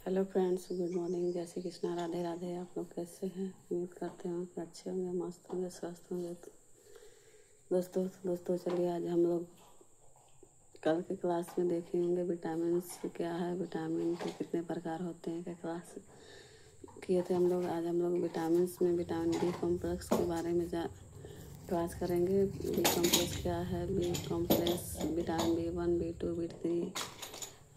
Hello friends, good morning. जय श्री कृष्णा, राधे राधे। आप लोग कैसे हैं? उम्मीद करते हैं कि अच्छे होंगे, मस्त होंगे, स्वस्थ होंगे। दोस्तों चलिए आज हम लोग कल के क्लास में देखे होंगे विटामिन क्या है, विटामिन के कितने प्रकार होते हैं, क्या क्लास किए थे हम लोग। आज हम लोग विटामिन में विटामिन बी कॉम्प्लेक्स के बारे में क्लास करेंगे। बी कॉम्प्लेक्स क्या है, B complex vitamin B1, B2, B3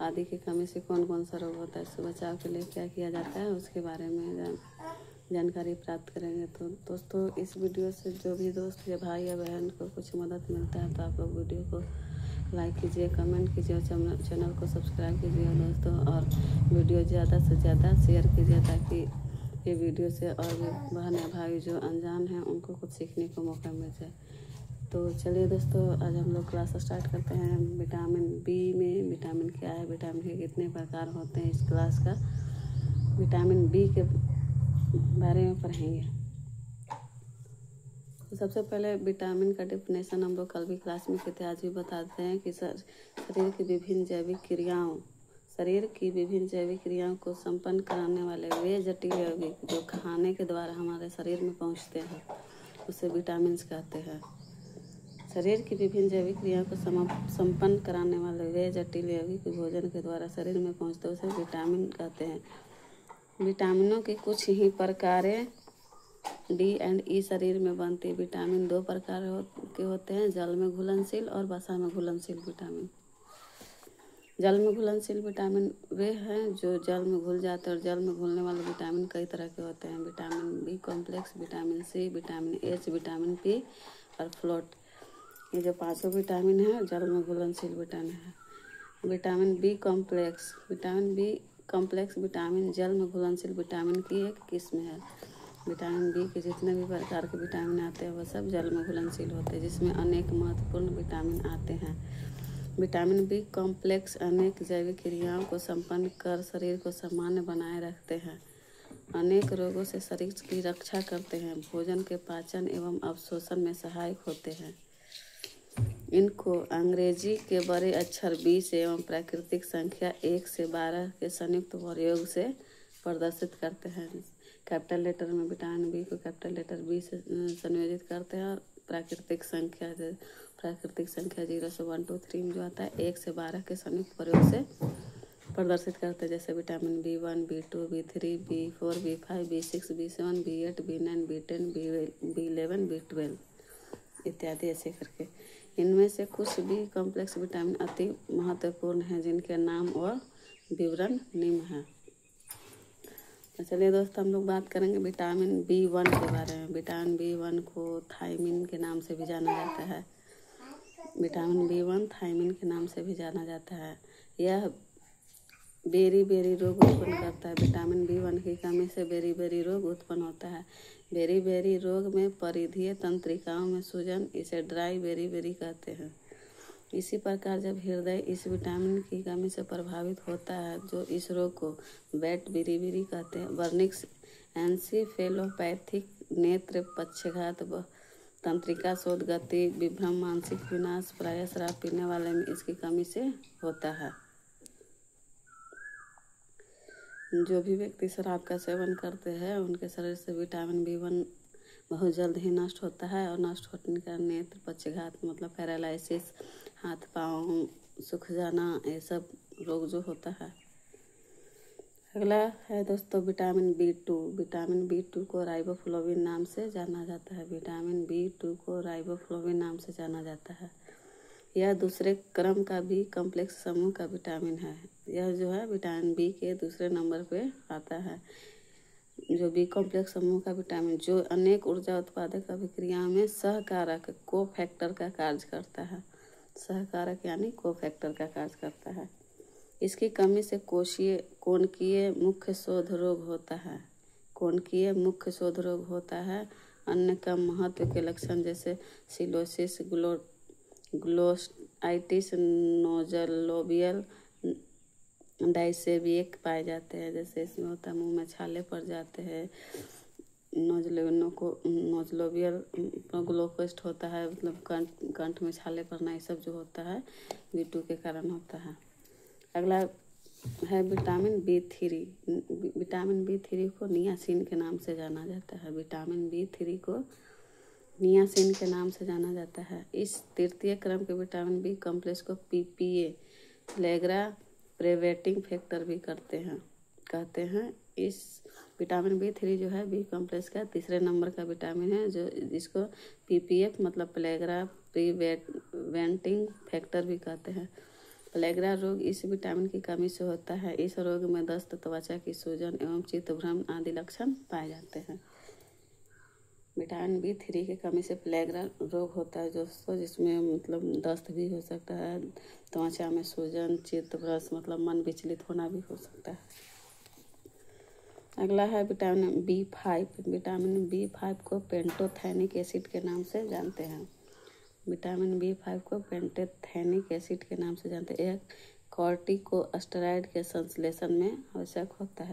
आदि की कमी से कौन कौन सा रोग होता है, इससे बचाव के लिए क्या किया जाता है, उसके बारे में जानकारी प्राप्त करेंगे। तो दोस्तों इस वीडियो से जो भी दोस्त या भाई या बहन को कुछ मदद मिलता है तो आप लोग वीडियो को लाइक कीजिए, कमेंट कीजिए और चैनल को सब्सक्राइब कीजिए दोस्तों। और वीडियो ज़्यादा से ज़्यादा शेयर कीजिए ताकि ये वीडियो से और भी बहन या भाई जो अनजान हैं उनको कुछ सीखने को मौका मिल जाए। तो चलिए दोस्तों आज हम लोग क्लास स्टार्ट करते हैं। विटामिन बी में विटामिन क्या है, विटामिन के कितने प्रकार होते हैं, इस क्लास का विटामिन बी के बारे में पढ़ेंगे। तो सबसे पहले विटामिन का डेफिनेशन हम लोग कल भी क्लास में किए थे, आज भी बताते हैं कि शरीर की विभिन्न जैविक क्रियाओं को संपन्न कराने वाले वे जटिल यौगिक जो खाने के द्वारा हमारे शरीर में पहुँचते हैं उसे विटामिन कहते हैं। शरीर की विभिन्न जैविक क्रियाओं को संपन्न कराने वाले वे जटिल यौगिक भोजन के द्वारा शरीर में पहुँचते उसे विटामिन कहते हैं। विटामिनों की कुछ ही प्रकारें डी एंड ई शरीर में बनती। विटामिन दो प्रकार के होते हैं, जल में घुलनशील और वसा में घुलनशील विटामिन। जल में घुलनशील विटामिन वे हैं जो जल में घुल जाते हैं और जल में घुलने वाले विटामिन कई तरह के होते हैं। Vitamin B complex, vitamin C, vitamin H, vitamin P और फ्लोट, ये जो पांचों विटामिन है जल में घुलनशील विटामिन है। विटामिन बी कॉम्प्लेक्स विटामिन जल में घुलनशील विटामिन की एक किस्म है। विटामिन बी के जितने भी प्रकार के विटामिन आते हैं वह सब जल में घुलनशील होते हैं, जिसमें अनेक महत्वपूर्ण विटामिन आते हैं। विटामिन बी कॉम्प्लेक्स अनेक जैविक क्रियाओं को संपन्न कर शरीर को सामान्य बनाए रखते हैं, अनेक रोगों से शरीर की रक्षा करते हैं, भोजन के पाचन एवं अवशोषण में सहायक होते हैं। इनको अंग्रेजी के बड़े अक्षर 20 एवं प्राकृतिक संख्या 1 से 12 के संयुक्त प्रयोग से प्रदर्शित करते हैं। कैपिटल लेटर में विटामिन बी को कैपिटल लेटर बी से संयोजित करते हैं और प्राकृतिक संख्या 0 से 1 2 3 जो आता है 1 से 12 के संयुक्त प्रयोग से प्रदर्शित करते हैं। जैसे vitamin B1, B2, B3, B4, B5, B6, B7, B8, B9, B10, B11, B12 इत्यादि ऐसे करके। इनमें से कुछ भी कॉम्प्लेक्स विटामिन अति महत्वपूर्ण हैं जिनके नाम और विवरण निम्न हैं। तो चलिए दोस्तों हम लोग बात करेंगे विटामिन B1 के बारे में। विटामिन B1 को थायमिन के नाम से भी जाना जाता है। विटामिन B1 थायमिन के नाम से भी जाना जाता है। यह बेरी रोग उत्पन्न करता है। विटामिन B1 की कमी से बेरी रोग उत्पन्न होता है। बेरी रोग में परिधीय तंत्रिकाओं में सूजन, इसे ड्राई बेरी कहते हैं। इसी प्रकार जब हृदय इस विटामिन की कमी से प्रभावित होता है जो इस रोग को बैट बेरी कहते हैं। वर्निक्स एंसेफेलोपैथिक, नेत्र पक्षाघात, तंत्रिका शोथ, गति विभ्रम, मानसिक विनाश प्रायः शराब पीने वाले में इसकी कमी से होता है। जो भी व्यक्ति शराब का सेवन करते हैं उनके शरीर से विटामिन B1 बहुत जल्द ही नष्ट होता है और नष्ट होने का नेत्र पक्षाघात मतलब पैरालिसिस, हाथ पाँव सूख जाना, ये सब रोग जो होता है। अगला है दोस्तों विटामिन B2। विटामिन B2 को राइबोफ्लोविन नाम से जाना जाता है। विटामिन B2 को राइबोफ्लोविन नाम से जाना जाता है। यह दूसरे क्रम का बी कॉम्प्लेक्स समूह का विटामिन है। यह जो है विटामिन बी के दूसरे नंबर पे आता है। जो बी कॉम्प्लेक्स समूह का विटामिन जो अनेक ऊर्जा उत्पादक अभिक्रियाओं में सहकारक कोफैक्टर का कार्य करता है। सहकारक यानी कोफैक्टर का कार्य करता है। इसकी कमी से कोणकीय मुख्य शोथ रोग होता है। अन्य कम महत्व के लक्षण जैसे सिलोसिस, ग्लोसाइटिस, नोजोलोबियल डायसेबिएक पाए जाते हैं। जैसे इसमें होता है मुंह में छाले पड़ जाते हैं, नोजलोबियल ग्लोकोस्ट होता है मतलब कंठ में छाले पड़ना, ये सब जो होता है B2 के कारण होता है। अगला है विटामिन B3। विटामिन B3 को नियासिन के नाम से जाना जाता है। विटामिन B3 को नियासिन के नाम से जाना जाता है। इस तृतीय क्रम के विटामिन बी कॉम्प्लेक्स को PPA प्लेग्रा प्रेवेटिंग फैक्टर भी कहते हैं। इस विटामिन B3 जो है बी कॉम्प्लेक्स का तीसरे नंबर का विटामिन है, जो जिसको PPF मतलब प्लेग्रा प्रिवेंटिंग फैक्टर भी कहते हैं। प्लेग्रा रोग इस विटामिन की कमी से होता है। इस रोग में दस्त, त्वचा की सूजन एवं चित्तभ्रम आदि लक्षण पाए जाते हैं। विटामिन B3 की कमी से प्लेग्रा रोग होता है दोस्तों, जिसमें मतलब दस्त भी हो सकता है, त्वचा में सूजन, चित्तभ्रम मतलब मन विचलित होना भी हो सकता है। अगला है विटामिन B5। विटामिन B5 को पेंटोथैनिक एसिड के नाम से जानते हैं। विटामिन B5 को पेंटोथैनिक एसिड के नाम से जानते हैं। यह कॉर्टिकोस्टेरॉइड के संश्लेषण में आवश्यक होता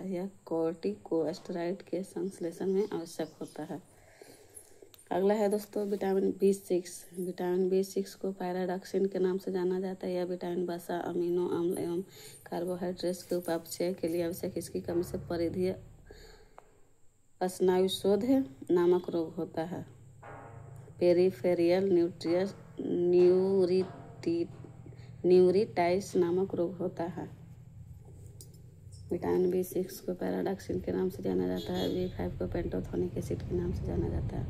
है। अगला है दोस्तों विटामिन B6। विटामिन B6 को पैराडॉक्सिन के नाम से जाना जाता है। यह विटामिन वसा, अमीनो अम्ल एवं कार्बोहाइड्रेट्स के उपापचय के लिए आवश्यक। इसकी कमी से परिधीय स्नायुशोथ नामक रोग होता है। पेरिफेरियल न्यूरिटाइस नामक रोग होता है। विटामिन B6 को पैराडॉक्सिन के नाम से जाना जाता है। B5 को पेंटोथेनिक एसिड के नाम से जाना जाता है।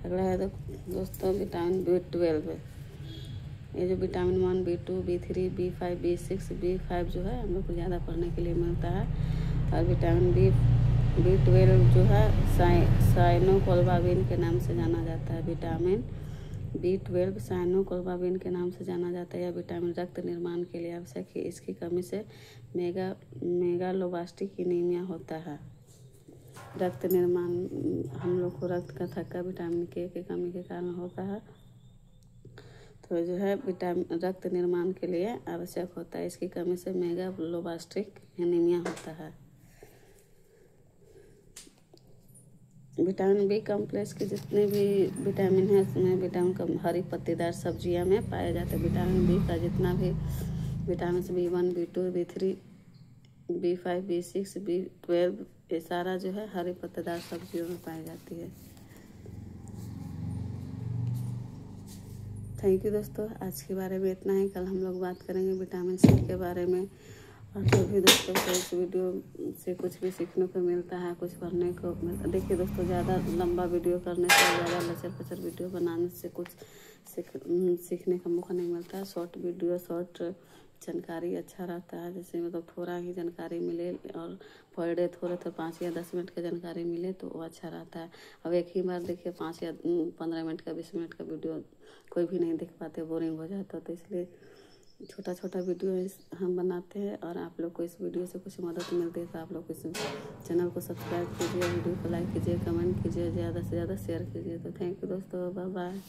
अगला है दोस्तों विटामिन B12। ये जो vitamin 1, B2, B3, B5, B6, B5 जो है हम लोग को ज़्यादा पढ़ने के लिए मिलता है। और विटामिन B12 जो है साइनोकोल्बाविन के नाम से जाना जाता है। विटामिन B12 साइनोकोल्बाविन के नाम से जाना जाता है। यह विटामिन रक्त निर्माण के लिए आवश्यक है। इसकी कमी से मेगालोब्लास्टिक एनीमिया होता है। रक्त निर्माण हम लोग को रक्त का थक्का विटामिन K की कमी के कारण होता है, तो जो है विटामिन रक्त निर्माण के लिए आवश्यक होता है। इसकी कमी से मेगालोब्लास्टिक एनीमिया होता है। विटामिन बी कॉम्प्लेक्स के जितने भी विटामिन हैं उसमें विटामिन का हरी पत्तेदार सब्जियां में पाया जाता है। विटामिन बी का जितना भी vitamin B1, B2, B3, B5, B6, B12 ये सारा जो है हरी पत्तेदार सब्जियों में पाई जाती है। थैंक यू दोस्तों, आज के बारे में इतना ही। कल हम लोग बात करेंगे विटामिन C के बारे में। और जो भी दोस्तों को इस वीडियो से कुछ भी सीखने को मिलता है, कुछ पढ़ने को मिलता है। देखिए दोस्तों, ज़्यादा लंबा वीडियो करने से, ज़्यादा लचर पचर वीडियो बनाने से कुछ सीखने का मौका नहीं मिलता है। शॉर्ट वीडियो, शॉर्ट जानकारी अच्छा रहता है। जैसे मतलब थोड़ा ही जानकारी मिले और पर डे थोड़े 5 या 10 मिनट का जानकारी मिले तो वो अच्छा रहता है। अब एक ही बार देखिए 5 या 15 मिनट का, 20 मिनट का वीडियो कोई भी नहीं देख पाते, बोरिंग हो जाता। तो इसलिए छोटा छोटा वीडियो हम बनाते हैं। और आप लोग को इस वीडियो से कुछ मदद मिलती है तो आप लोग इस चैनल को सब्सक्राइब कीजिए, वीडियो को लाइक कीजिए, कमेंट कीजिए, ज़्यादा से ज़्यादा शेयर कीजिए। तो थैंक यू दोस्तों, बाय बाय।